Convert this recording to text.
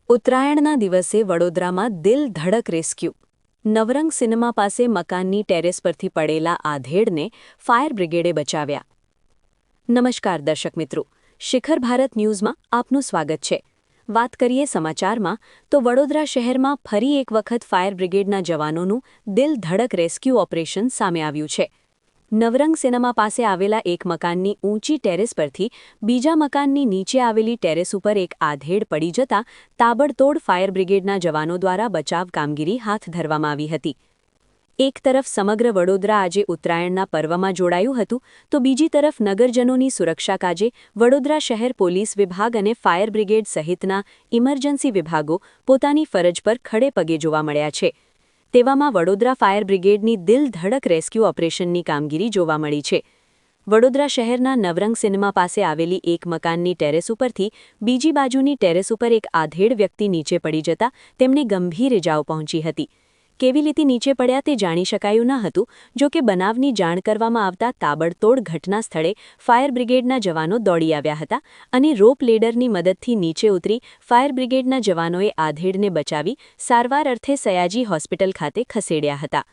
ઉત્તરાયણના દિવસે વડોદરામાં દિલ ધડક રેસ્ક્યુ. નવરંગ સિનેમા પાસે મકાનની ટેરેસ પરથી પડેલા આધેડને ફાયર બ્રિગેડે બચાવ્યા. નમસ્કાર દર્શક મિત્રો, શિખર ભારત ન્યૂઝમાં આપનું સ્વાગત છે. વાત કરીએ સમાચારમાં તો વડોદરા શહેરમાં ફરી એક વખત ફાયર બ્રિગેડના જવાનોનું દિલ ધડક રેસ્ક્યુ ઓપરેશન સામે આવ્યું છે. નવરંગ સિનેમા પાસે આવેલા એક મકાનની ઊંચી ટેરેસ પરથી બીજા મકાનની નીચે આવેલી ટેરેસ ઉપર એક આધેડ પડી જતા તાબડતોડ ફાયર બ્રિગેડના જવાનો દ્વારા બચાવ કામગીરી હાથ ધરવામાં આવી હતી. એક તરફ સમગ્ર વડોદરા આજે ઉત્તરાયણના પર્વમાં જોડાયું હતું, તો બીજી તરફ નગરજનોની સુરક્ષા કાજે વડોદરા શહેર પોલીસ વિભાગ અને ફાયર બ્રિગેડ સહિતના ઇમરજન્સી વિભાગો પોતાની ફરજ પર ખડે પગે જોવા મળ્યા છે. તેવામાં વડોદરા ફાયર બ્રિગેડની દિલ ધડક રેસ્ક્યુ ઓપરેશનની કામગીરી જોવા મળી છે. વડોદરા શહેરના નવરંગ સિનેમા પાસે આવેલી એક મકાનની ટેરેસ ઉપરથી બીજી બાજુની ટેરેસ ઉપર એક આધેડ વ્યક્તિ નીચે પડી જતા તેમને ગંભીર ઇજાઓ પહોંચી હતી. કેવી રીતે નીચે પડ્યા તે જાણી શકાયું ન હતું. જો કે બનાવની જાણ કરવામાં આવતા તાબડતોડ ઘટના સ્થળે ફાયર બ્રિગેડના જવાનો દોડી આવ્યા હતા અને રોપ લેડરની મદદથી નીચે ઉતરી ફાયર બ્રિગેડના જવાનોએ આધેડને બચાવી સારવાર અર્થે સયાજી હોસ્પિટલ ખાતે ખસેડ્યા હતા.